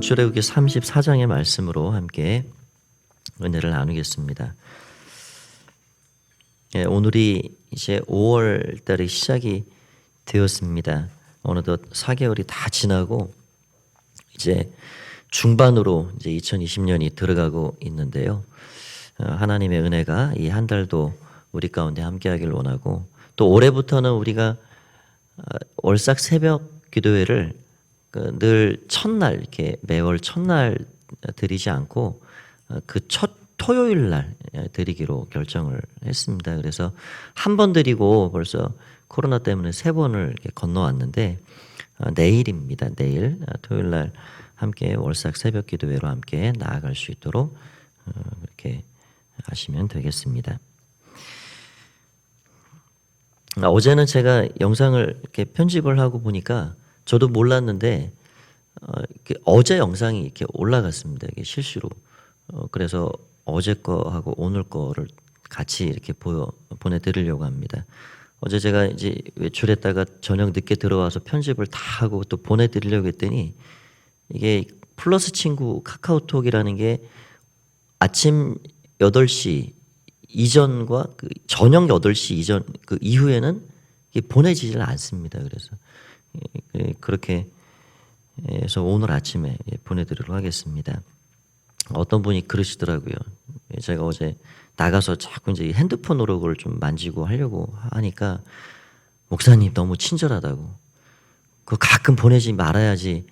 출애굽기 34장의 말씀으로 함께 은혜를 나누겠습니다. 오늘이 이제 5월 달의 시작이 되었습니다. 어느덧 4개월이 다 지나고 이제 중반으로 이제 2020년이 들어가고 있는데요. 하나님의 은혜가 이 한 달도 우리 가운데 함께하길 원하고, 또 올해부터는 우리가 월삭 새벽 기도회를 늘 첫날, 이렇게 매월 첫날 드리지 않고 그 첫 토요일 날 드리기로 결정을 했습니다. 그래서 한 번 드리고 벌써 코로나 때문에 3번을 이렇게 건너왔는데, 내일입니다. 내일 토요일 날 함께 월삭 새벽 기도회로 함께 나아갈 수 있도록 그렇게 하시면 되겠습니다. 어제는 제가 영상을 이렇게 편집을 하고 보니까 저도 몰랐는데 어제 영상이 이렇게 올라갔습니다. 이게 실수로. 그래서 어제 거하고 오늘 거를 같이 이렇게 보내드리려고 합니다. 어제 제가 이제 외출했다가 저녁 늦게 들어와서 편집을 다 하고 또 보내드리려고 했더니, 이게 플러스 친구 카카오톡이라는 게 아침 8시 이전과 그 저녁 8시 이전 그 이후에는 이게 보내지질 않습니다. 그래서 그렇게 해서 오늘 아침에 보내드리도록 하겠습니다. 어떤 분이 그러시더라고요. 제가 어제 나가서 자꾸 이제 핸드폰으로 그걸 좀 만지고 하려고 하니까, 목사님 너무 친절하다고, 그거 가끔 보내지 말아야지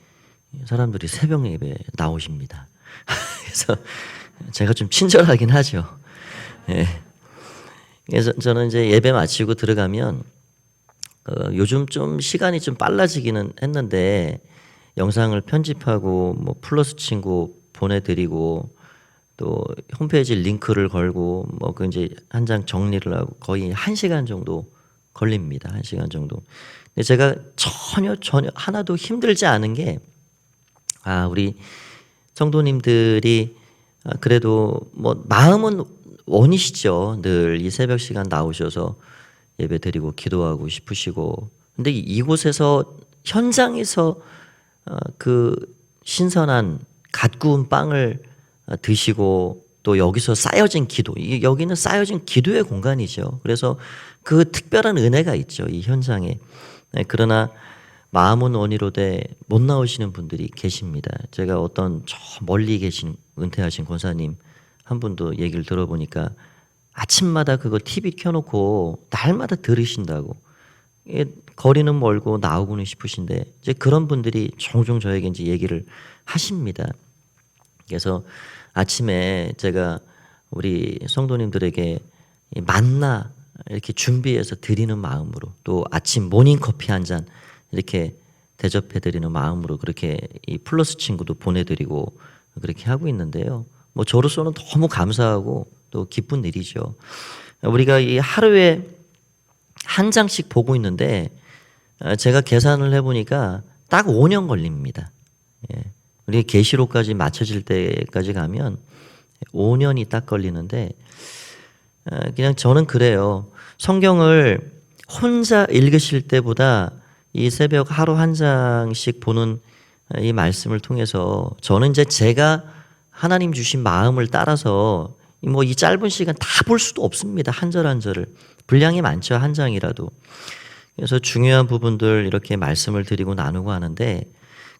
사람들이 새벽 예배 나오십니다. 그래서 제가 좀 친절하긴 하죠. 예. 그래서 저는 이제 예배 마치고 들어가면 요즘 좀 시간이 좀 빨라지기는 했는데, 영상을 편집하고 뭐 플러스 친구 보내드리고 또 홈페이지 링크를 걸고 뭐 그 이제 한 장 정리를 하고 거의 1시간 정도 걸립니다. 1시간 정도. 근데 제가 전혀 하나도 힘들지 않은 게, 우리 성도님들이 그래도 뭐 마음은 원이시죠. 늘 이 새벽 시간 나오셔서 예배 드리고 기도하고 싶으시고, 근데 이곳에서 현장에서 그 신선한 갓 구운 빵을 드시고, 또 여기서 쌓여진 기도, 여기는 쌓여진 기도의 공간이죠. 그래서 그 특별한 은혜가 있죠, 이 현장에. 그러나 마음은 원이로되 못 나오시는 분들이 계십니다. 제가 어떤 저 멀리 계신 은퇴하신 권사님 한 분도 얘기를 들어보니까 아침마다 그거 TV 켜놓고 날마다 들으신다고. 거리는 멀고 나오고는 싶으신데, 이제 그런 분들이 종종 저에게 이제 얘기를 하십니다. 그래서 아침에 제가 우리 성도님들에게 만나 이렇게 준비해서 드리는 마음으로, 또 아침 모닝 커피 한 잔 이렇게 대접해 드리는 마음으로 그렇게 이 플러스 친구도 보내드리고 그렇게 하고 있는데요. 뭐 저로서는 너무 감사하고 또 기쁜 일이죠. 우리가 이 하루에 한 장씩 보고 있는데, 제가 계산을 해보니까 딱 5년 걸립니다. 우리 계시록까지 맞춰질 때까지 가면 5년이 딱 걸리는데, 그냥 저는 그래요. 성경을 혼자 읽으실 때보다 이 새벽 하루 한 장씩 보는 이 말씀을 통해서 저는 이제 제가 하나님 주신 마음을 따라서 뭐 이 짧은 시간 다 볼 수도 없습니다. 한 절 한 절을. 분량이 많죠, 한 장이라도. 그래서 중요한 부분들 이렇게 말씀을 드리고 나누고 하는데,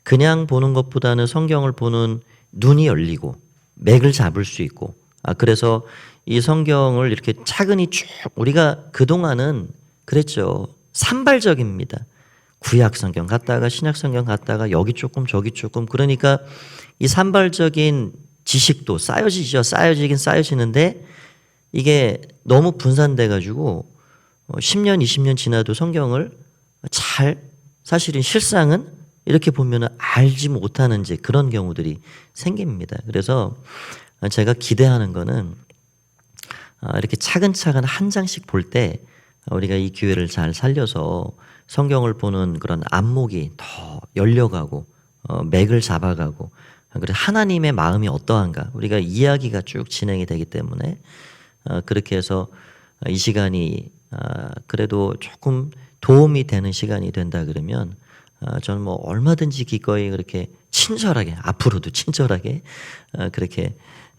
그냥 보는 것보다는 성경을 보는 눈이 열리고 맥을 잡을 수 있고, 그래서 이 성경을 이렇게 차근히 쭉, 우리가 그동안은 그랬죠. 산발적입니다. 구약 성경 갔다가 신약 성경 갔다가 여기 조금 저기 조금, 그러니까 이 산발적인 지식도 쌓여지죠. 쌓여지긴 쌓여지는데 이게 너무 분산돼 가지고 10년 20년 지나도 성경을 잘, 사실은 실상은 이렇게 보면 알지 못하는 이제 그런 경우들이 생깁니다. 그래서 제가 기대하는 거는 이렇게 차근차근 한 장씩 볼 때 우리가 이 기회를 잘 살려서 성경을 보는 그런 안목이 더 열려가고 맥을 잡아가고, 그래서 하나님의 마음이 어떠한가 우리가 이야기가 쭉 진행이 되기 때문에, 그렇게 해서 이 시간이 그래도 조금 도움이 되는 시간이 된다 그러면 저는 뭐 얼마든지 기꺼이 그렇게 친절하게, 앞으로도 친절하게 그렇게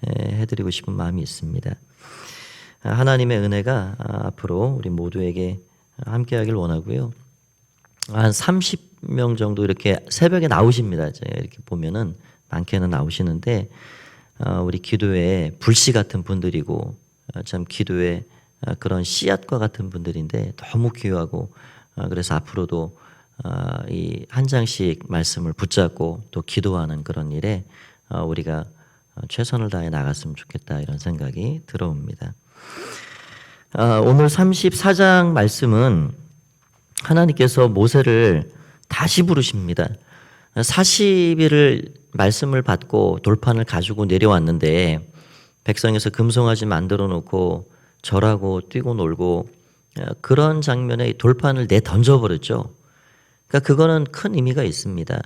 해드리고 싶은 마음이 있습니다. 하나님의 은혜가 앞으로 우리 모두에게 함께하길 원하고요. 한 30명 정도 이렇게 새벽에 나오십니다. 제가 이렇게 보면은 많게는 나오시는데 우리 기도에 불씨 같은 분들이고 참 기도에 그런 씨앗과 같은 분들인데 너무 귀하고 그래서 앞으로도 이 한 장씩 말씀을 붙잡고 또 기도하는 그런 일에 우리가 최선을 다해 나갔으면 좋겠다 이런 생각이 들어옵니다. 오늘 34장 말씀은 하나님께서 모세를 다시 부르십니다. 40일을 말씀을 받고 돌판을 가지고 내려왔는데 백성에서 금송아지 만들어 놓고 절하고 뛰고 놀고 그런 장면에 돌판을 내던져버렸죠. 그러니까 그거는 큰 의미가 있습니다.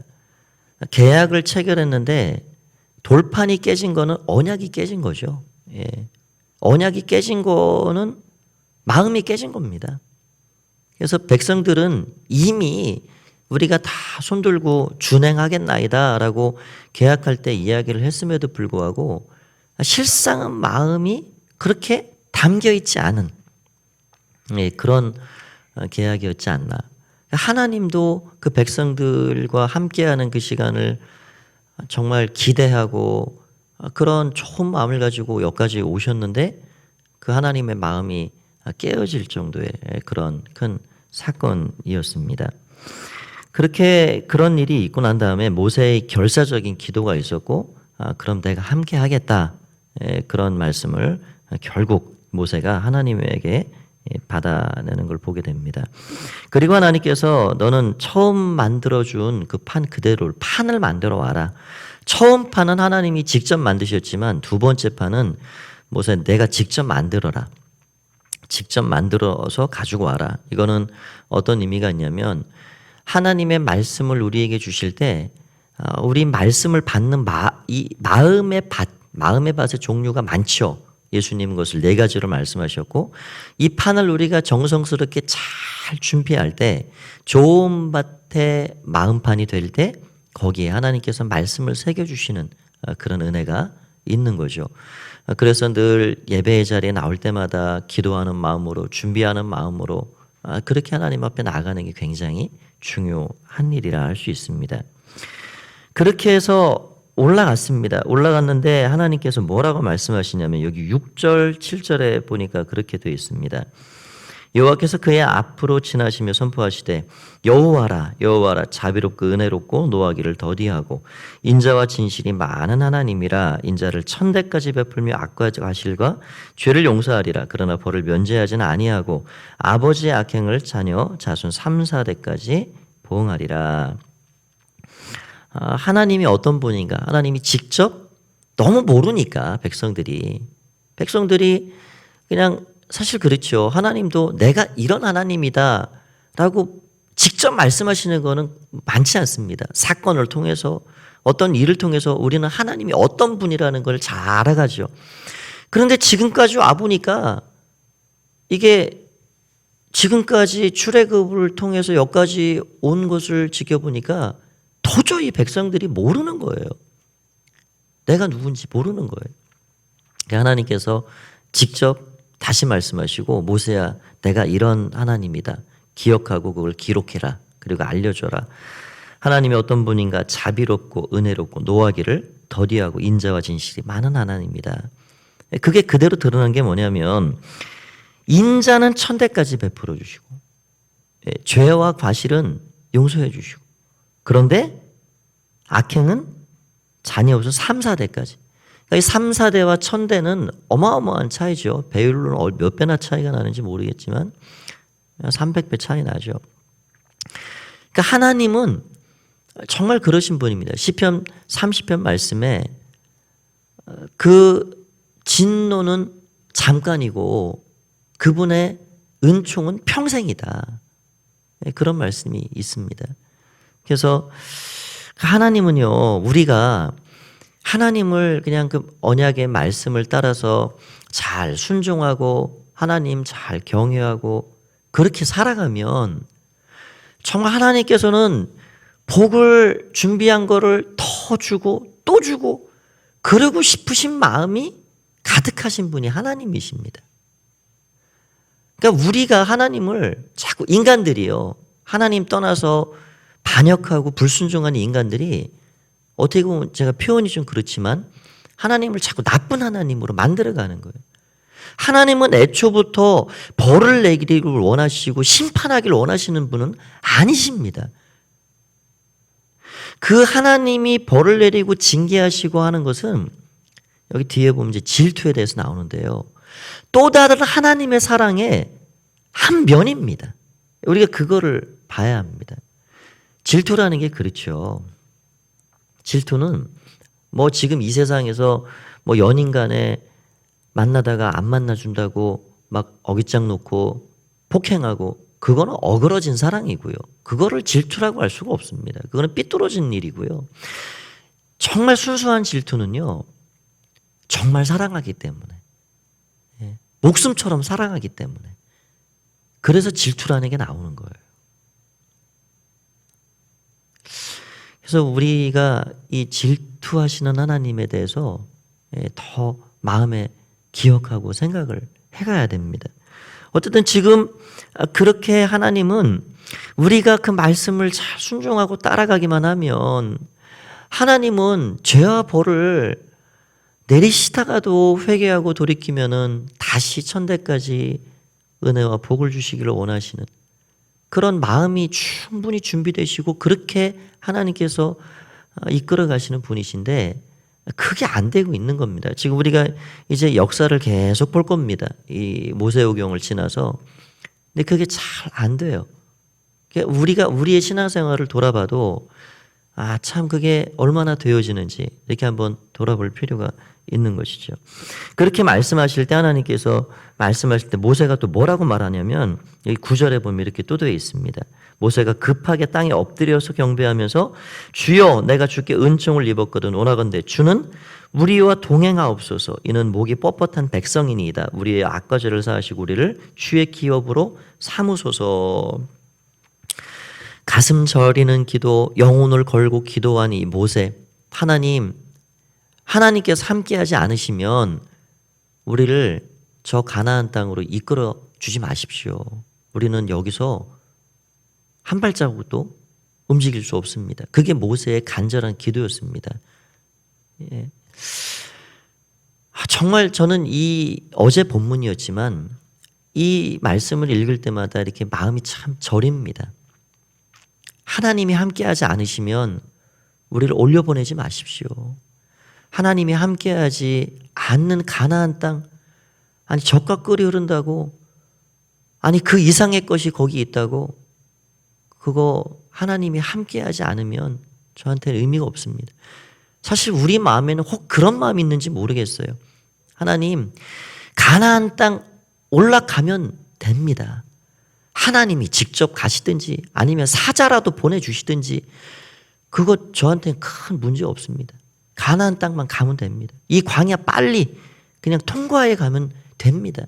계약을 체결했는데 돌판이 깨진 거는 언약이 깨진 거죠. 예. 언약이 깨진 거는 마음이 깨진 겁니다. 그래서 백성들은 이미 우리가 다 손들고 준행하겠나이다 라고 계약할 때 이야기를 했음에도 불구하고 실상은 마음이 그렇게 담겨있지 않은 그런 계약이었지 않나. 하나님도 그 백성들과 함께하는 그 시간을 정말 기대하고 그런 좋은 마음을 가지고 여기까지 오셨는데 그 하나님의 마음이 깨어질 정도의 그런 큰 사건이었습니다. 그렇게 그런 일이 있고 난 다음에 모세의 결사적인 기도가 있었고 그럼 내가 함께 하겠다 그런 말씀을 결국 모세가 하나님에게 받아내는 걸 보게 됩니다. 그리고 하나님께서 너는 처음 만들어준 그 판 그대로 판을 만들어 와라. 처음 판은 하나님이 직접 만드셨지만 두 번째 판은 모세 내가 직접 만들어라. 직접 만들어서 가지고 와라. 이거는 어떤 의미가 있냐면 하나님의 말씀을 우리에게 주실 때 우리 말씀을 받는 이 마음의 밭의 종류가 많죠. 예수님은 것을 4가지로 말씀하셨고 이 판을 우리가 정성스럽게 잘 준비할 때 좋은 밭의 마음판이 될 때 거기에 하나님께서 말씀을 새겨주시는 그런 은혜가 있는 거죠. 그래서 늘 예배의 자리에 나올 때마다 기도하는 마음으로 준비하는 마음으로 그렇게 하나님 앞에 나아가는 게 굉장히 중요한 일이라 할 수 있습니다. 그렇게 해서 올라갔습니다. 올라갔는데 하나님께서 뭐라고 말씀하시냐면 여기 6절, 7절에 보니까 그렇게 되어 있습니다. 여호와께서 그의 앞으로 지나시며 선포하시되 여호와라 여호와라 자비롭고 은혜롭고 노하기를 더디하고 인자와 진실이 많은 하나님이라 인자를 1000대까지 베풀며 악과 과실과 죄를 용서하리라. 그러나 벌을 면제하지는 아니하고 아버지의 악행을 자녀 자손 3, 4대까지 보응하리라. 하나님이 어떤 분인가? 하나님이 직접 너무 모르니까 백성들이 그냥 사실 그렇죠. 하나님도 내가 이런 하나님이다 라고 직접 말씀하시는 거는 많지 않습니다. 사건을 통해서 어떤 일을 통해서 우리는 하나님이 어떤 분이라는 걸 잘 알아가죠. 그런데 지금까지 와보니까 이게 지금까지 출애굽을 통해서 여기까지 온 것을 지켜보니까 도저히 백성들이 모르는 거예요. 내가 누군지 모르는 거예요. 하나님께서 직접 다시 말씀하시고 모세야 내가 이런 하나님이다. 기억하고 그걸 기록해라. 그리고 알려줘라. 하나님이 어떤 분인가 자비롭고 은혜롭고 노하기를 더디하고 인자와 진실이 많은 하나님이다. 그게 그대로 드러난 게 뭐냐면 인자는 1000대까지 베풀어 주시고 죄와 과실은 용서해 주시고 그런데 악행은 자녀 없어 3, 4대까지. 그러니까 이 3, 4대와 1000대는 어마어마한 차이죠. 배율로는 몇 배나 차이가 나는지 모르겠지만 300배 차이 나죠. 그러니까 하나님은 정말 그러신 분입니다. 시편 30편 말씀에 그 진노는 잠깐이고 그분의 은총은 평생이다. 그런 말씀이 있습니다. 그래서 하나님은요, 우리가 하나님을 그냥 그 언약의 말씀을 따라서 잘 순종하고 하나님 잘 경외하고 그렇게 살아가면 정말 하나님께서는 복을 준비한 거를 더 더 주고 또 주고 그러고 싶으신 마음이 가득하신 분이 하나님이십니다. 그러니까 우리가 하나님을 자꾸 인간들이요. 하나님 떠나서 반역하고 불순종하는 인간들이 어떻게 보면 제가 표현이 좀 그렇지만 하나님을 자꾸 나쁜 하나님으로 만들어가는 거예요. 하나님은 애초부터 벌을 내기를 원하시고 심판하기를 원하시는 분은 아니십니다. 그 하나님이 벌을 내리고 징계하시고 하는 것은 여기 뒤에 보면 이제 질투에 대해서 나오는데요. 또 다른 하나님의 사랑의 한 면입니다. 우리가 그거를 봐야 합니다. 질투라는 게 그렇죠. 질투는 뭐 지금 이 세상에서 뭐 연인 간에 만나다가 안 만나준다고 막 어깃장 놓고 폭행하고 그거는 어그러진 사랑이고요. 그거를 질투라고 할 수가 없습니다. 그거는 삐뚤어진 일이고요. 정말 순수한 질투는요. 정말 사랑하기 때문에 목숨처럼 사랑하기 때문에 그래서 질투라는 게 나오는 거예요. 그래서 우리가 이 질투하시는 하나님에 대해서 더 마음에 기억하고 생각을 해가야 됩니다. 어쨌든 지금 그렇게 하나님은 우리가 그 말씀을 잘 순종하고 따라가기만 하면 하나님은 죄와 벌을 내리시다가도 회개하고 돌이키면은 다시 천대까지 은혜와 복을 주시기를 원하시는 그런 마음이 충분히 준비되시고 그렇게 하나님께서 이끌어 가시는 분이신데 그게 안 되고 있는 겁니다. 지금 우리가 이제 역사를 계속 볼 겁니다. 이 모세오경을 지나서. 근데 그게 잘 안 돼요. 우리가 우리의 신앙생활을 돌아봐도 참 그게 얼마나 되어지는지 이렇게 한번 돌아볼 필요가 있는 것이죠. 그렇게 말씀하실 때 하나님께서 말씀하실 때 모세가 또 뭐라고 말하냐면 여기 9절에 보면 이렇게 또 되어 있습니다. 모세가 급하게 땅에 엎드려서 경배하면서 주여 내가 주께 은총을 입었거든 원하건대 주는 우리와 동행하옵소서 이는 목이 뻣뻣한 백성이니이다. 우리의 악과 죄를 사하시고 우리를 주의 기업으로 삼으소서. 가슴 저리는 기도 영혼을 걸고 기도하니 모세 하나님께서 함께하지 않으시면 우리를 저 가나안 땅으로 이끌어 주지 마십시오. 우리는 여기서 한 발자국도 움직일 수 없습니다. 그게 모세의 간절한 기도였습니다. 예. 정말 저는 이 어제 본문이었지만 이 말씀을 읽을 때마다 이렇게 마음이 참 저립니다. 하나님이 함께하지 않으시면 우리를 올려보내지 마십시오. 하나님이 함께하지 않는 가나안 땅, 아니 젖과 꿀이 흐른다고, 아니 그 이상의 것이 거기 있다고, 그거 하나님이 함께하지 않으면 저한테는 의미가 없습니다. 사실 우리 마음에는 혹 그런 마음이 있는지 모르겠어요. 하나님, 가나안 땅 올라가면 됩니다. 하나님이 직접 가시든지 아니면 사자라도 보내주시든지 그거 저한테는 큰 문제 없습니다. 가나안 땅만 가면 됩니다. 이 광야 빨리 그냥 통과해 가면 됩니다.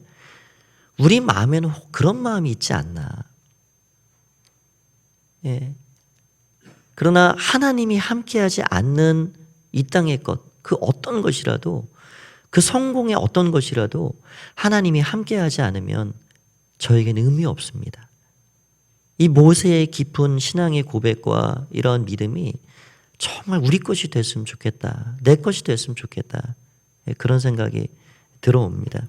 우리 마음에는 혹 그런 마음이 있지 않나. 예. 그러나 하나님이 함께하지 않는 이 땅의 것, 그 어떤 것이라도 그 성공의 어떤 것이라도 하나님이 함께하지 않으면 저에게는 의미 없습니다. 이 모세의 깊은 신앙의 고백과 이러한 믿음이 정말 우리 것이 됐으면 좋겠다. 내 것이 됐으면 좋겠다. 그런 생각이 들어옵니다.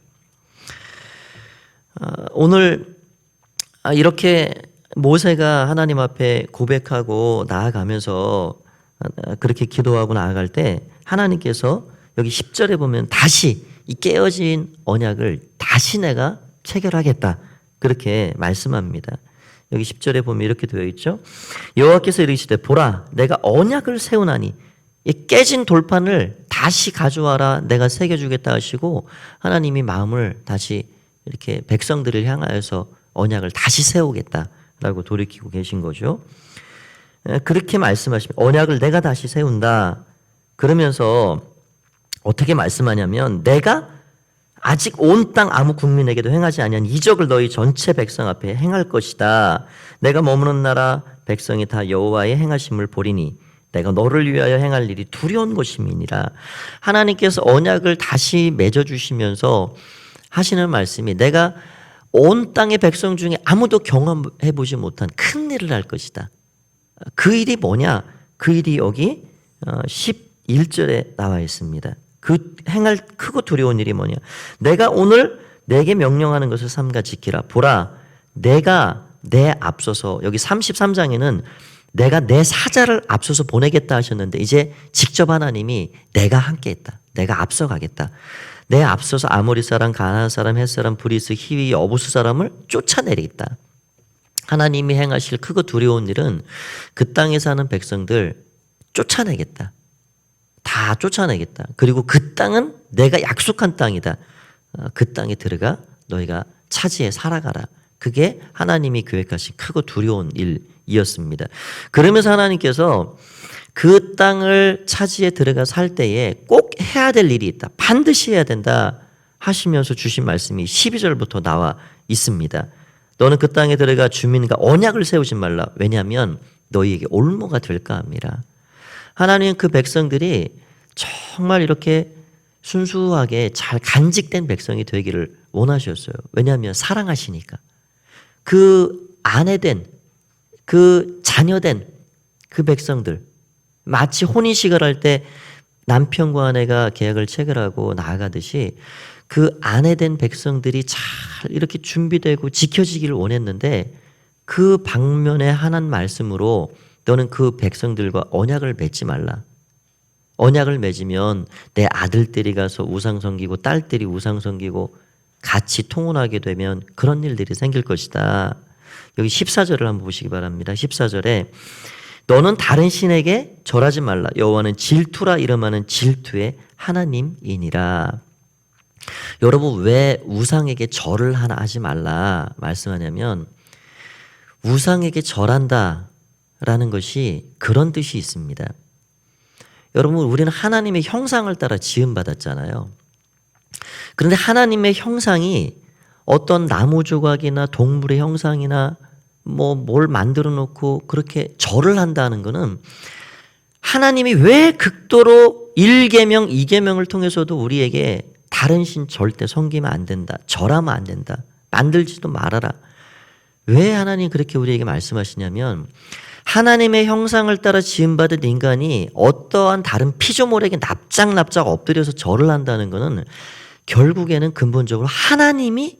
오늘 이렇게 모세가 하나님 앞에 고백하고 나아가면서 그렇게 기도하고 나아갈 때 하나님께서 여기 10절에 보면 다시 이 깨어진 언약을 다시 내가 체결하겠다. 그렇게 말씀합니다. 여기 10절에 보면 이렇게 되어 있죠. 여호와께서 이르시되 보라 내가 언약을 세우나니 이 깨진 돌판을 다시 가져와라 내가 새겨주겠다 하시고 하나님이 마음을 다시 이렇게 백성들을 향하여서 언약을 다시 세우겠다라고 돌이키고 계신 거죠. 그렇게 말씀하시면 언약을 내가 다시 세운다. 그러면서 어떻게 말씀하냐면 내가 아직 온 땅 아무 국민에게도 행하지 아니한 이적을 너희 전체 백성 앞에 행할 것이다. 내가 머무는 나라 백성이 다 여호와의 행하심을 보리니 내가 너를 위하여 행할 일이 두려운 것임이니라. 하나님께서 언약을 다시 맺어주시면서 하시는 말씀이 내가 온 땅의 백성 중에 아무도 경험해 보지 못한 큰 일을 할 것이다. 그 일이 뭐냐? 그 일이 여기 11절에 나와 있습니다. 그 행할 크고 두려운 일이 뭐냐? 내가 오늘 내게 명령하는 것을 삼가 지키라. 보라, 내가 내 앞서서, 여기 33장에는 내가 내 사자를 앞서서 보내겠다 하셨는데 이제 직접 하나님이 내가 함께 했다. 내가 앞서가겠다. 내 앞서서 아모리 사람, 가나안 사람, 헷 사람, 브리스, 히위, 여부스 사람을 쫓아내리겠다. 하나님이 행하실 크고 두려운 일은 그 땅에 사는 백성들 쫓아내겠다. 다 쫓아내겠다. 그리고 그 땅은 내가 약속한 땅이다. 그 땅에 들어가 너희가 차지해 살아가라. 그게 하나님이 계획하신 크고 두려운 일이었습니다. 그러면서 하나님께서 그 땅을 차지해 들어가 살 때에 꼭 해야 될 일이 있다. 반드시 해야 된다 하시면서 주신 말씀이 12절부터 나와 있습니다. 너는 그 땅에 들어가 주민과 언약을 세우지 말라. 왜냐하면 너희에게 올무가 될까 함이라. 하나님은 그 백성들이 정말 이렇게 순수하게 잘 간직된 백성이 되기를 원하셨어요. 왜냐하면 사랑하시니까. 그 아내된, 그 자녀된 그 백성들, 마치 혼인식을 할 때 남편과 아내가 계약을 체결하고 나아가듯이 그 아내된 백성들이 잘 이렇게 준비되고 지켜지기를 원했는데 그 방면에 하는 말씀으로 너는 그 백성들과 언약을 맺지 말라. 언약을 맺으면 내 아들들이 가서 우상 섬기고 딸들이 우상 섬기고 같이 통혼하게 되면 그런 일들이 생길 것이다. 여기 14절을 한번 보시기 바랍니다. 14절에 너는 다른 신에게 절하지 말라. 여호와는 질투라 이름하는 질투의 하나님이니라. 여러분 왜 우상에게 절을 하지 말라 말씀하냐면 우상에게 절한다라는 것이 그런 뜻이 있습니다. 여러분 우리는 하나님의 형상을 따라 지음받았잖아요. 그런데 하나님의 형상이 어떤 나무 조각이나 동물의 형상이나 뭘 만들어 놓고 그렇게 절을 한다는 것은 하나님이 왜 극도로 1계명, 2계명을 통해서도 우리에게 다른 신 절대 섬기면 안 된다. 절하면 안 된다. 만들지도 말아라. 왜 하나님 그렇게 우리에게 말씀하시냐면 하나님의 형상을 따라 지음받은 인간이 어떠한 다른 피조물에게 납작 엎드려서 절을 한다는 것은 결국에는 근본적으로 하나님이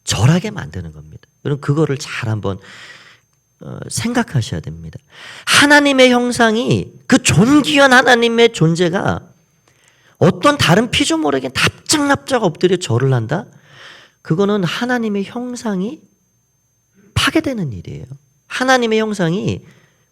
절하게 만드는 겁니다. 여러분 그거를 잘 한번 생각하셔야 됩니다. 하나님의 형상이 그 존귀한 하나님의 존재가 어떤 다른 피조물에게 납작 엎드려 절을 한다? 그거는 하나님의 형상이 파괴되는 일이에요. 하나님의 형상이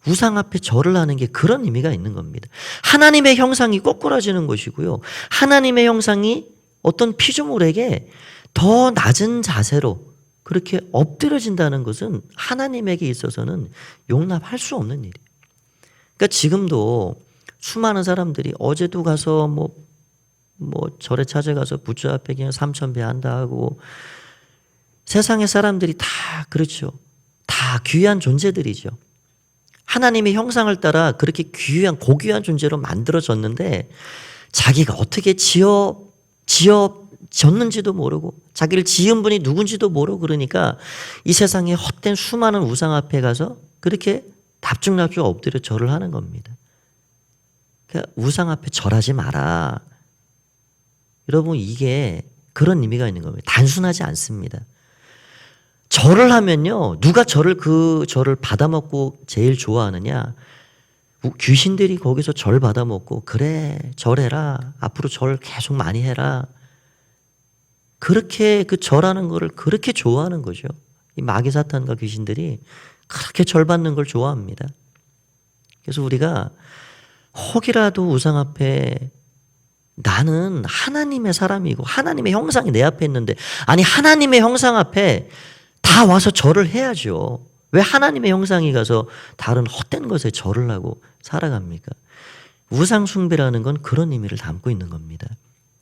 우상 앞에 절을 하는 게 그런 의미가 있는 겁니다. 하나님의 형상이 꼬꾸라지는 것이고요. 하나님의 형상이 어떤 피조물에게 더 낮은 자세로 그렇게 엎드려진다는 것은 하나님에게 있어서는 용납할 수 없는 일이에요. 그러니까 지금도 수많은 사람들이 어제도 가서 뭐 절에 찾아가서 부처 앞에 그냥 3,000배 한다 하고 세상의 사람들이 다 그렇죠. 다 귀한 존재들이죠. 하나님의 형상을 따라 그렇게 귀한 고귀한 존재로 만들어졌는데 자기가 어떻게 지어졌는지도 모르고 자기를 지은 분이 누군지도 모르고 그러니까 이 세상에 헛된 수많은 우상 앞에 가서 그렇게 납죽납죽 엎드려 절을 하는 겁니다. 그러니까 우상 앞에 절하지 마라. 여러분 이게 그런 의미가 있는 겁니다. 단순하지 않습니다. 절을 하면요. 누가 그 절을 받아먹고 제일 좋아하느냐? 귀신들이 거기서 절 받아먹고 그래 절해라. 앞으로 절 계속 많이 해라. 그렇게 그 절하는 거를 그렇게 좋아하는 거죠. 이 마귀 사탄과 귀신들이 그렇게 절 받는 걸 좋아합니다. 그래서 우리가 혹이라도 우상 앞에 나는 하나님의 사람이고 하나님의 형상이 내 앞에 있는데 아니 하나님의 형상 앞에 다 와서 절을 해야죠. 왜 하나님의 형상이 가서 다른 헛된 것에 절을 하고 살아갑니까? 우상 숭배라는 건 그런 의미를 담고 있는 겁니다.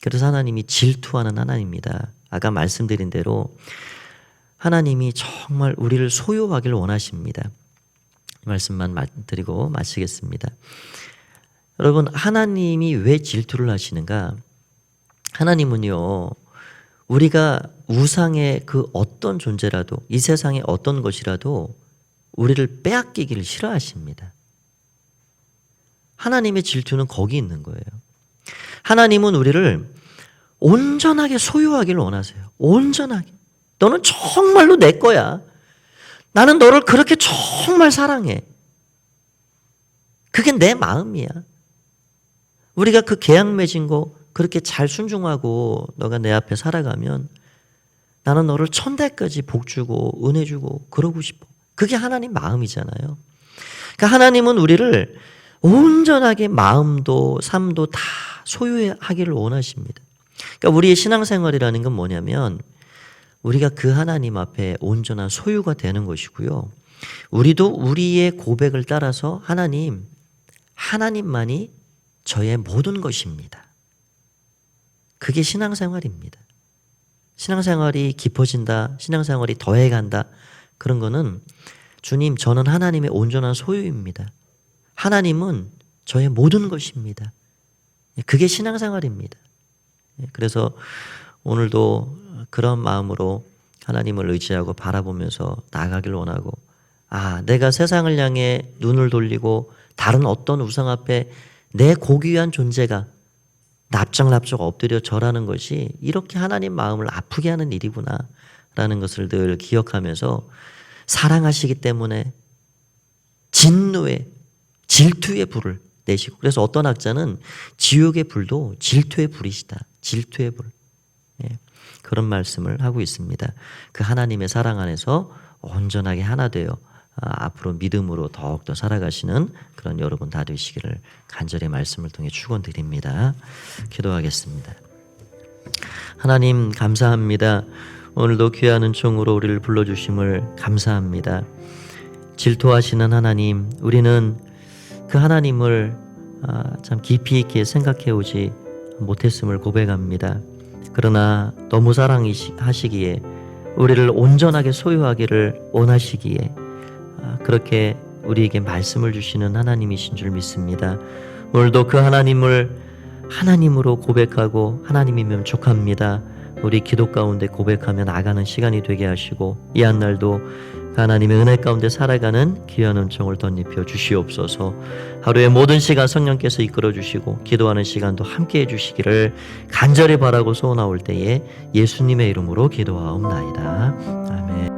그래서 하나님이 질투하는 하나님입니다. 아까 말씀드린 대로 하나님이 정말 우리를 소유하기를 원하십니다. 이 말씀만 드리고 마치겠습니다. 여러분, 하나님이 왜 질투를 하시는가? 하나님은요, 우리가 우상의 그 어떤 존재라도, 이 세상의 어떤 것이라도 우리를 빼앗기기를 싫어하십니다. 하나님의 질투는 거기 있는 거예요. 하나님은 우리를 온전하게 소유하기를 원하세요. 온전하게. 너는 정말로 내 거야. 나는 너를 그렇게 정말 사랑해. 그게 내 마음이야. 우리가 그 계약 맺은 거 그렇게 잘 순종하고 너가 내 앞에 살아가면 나는 너를 천대까지 복 주고 은혜 주고 그러고 싶어. 그게 하나님 마음이잖아요. 그러니까 하나님은 우리를 온전하게 마음도 삶도 다 소유하기를 원하십니다. 그러니까 우리의 신앙생활이라는 건 뭐냐면 우리가 그 하나님 앞에 온전한 소유가 되는 것이고요. 우리도 우리의 고백을 따라서 하나님만이 저의 모든 것입니다. 그게 신앙생활입니다. 신앙생활이 깊어진다, 신앙생활이 더해간다, 그런 거는 주님, 저는 하나님의 온전한 소유입니다. 하나님은 저의 모든 것입니다. 그게 신앙생활입니다. 그래서 오늘도 그런 마음으로 하나님을 의지하고 바라보면서 나아가길 원하고, 내가 세상을 향해 눈을 돌리고 다른 어떤 우상 앞에 내 고귀한 존재가 납작납작 엎드려 절하는 것이 이렇게 하나님 마음을 아프게 하는 일이구나 라는 것을 늘 기억하면서 사랑하시기 때문에 진노의 질투의 불을 내시고, 그래서 어떤 학자는 지옥의 불도 질투의 불이시다. 질투의 불. 그런 말씀을 하고 있습니다. 그 하나님의 사랑 안에서 온전하게 하나 되어 앞으로 믿음으로 더욱더 살아가시는 그런 여러분 다 되시기를 간절히 말씀을 통해 축원드립니다. 기도하겠습니다. 하나님 감사합니다. 오늘도 귀한 은총으로 우리를 불러주심을 감사합니다. 질투하시는 하나님, 우리는 그 하나님을 참 깊이 있게 생각해 오지 못했음을 고백합니다. 그러나 너무 사랑하시기에 우리를 온전하게 소유하기를 원하시기에 그렇게 우리에게 말씀을 주시는 하나님이신 줄 믿습니다. 오늘도 그 하나님을 하나님으로 고백하고 하나님이면 족합니다. 우리 기도 가운데 고백하며 나가는 시간이 되게 하시고 이 한날도 그 하나님의 은혜 가운데 살아가는 귀한 은총을 덧입혀 주시옵소서. 하루의 모든 시간 성령께서 이끌어 주시고 기도하는 시간도 함께해 주시기를 간절히 바라고 소원하올 때에 예수님의 이름으로 기도하옵나이다. 아멘.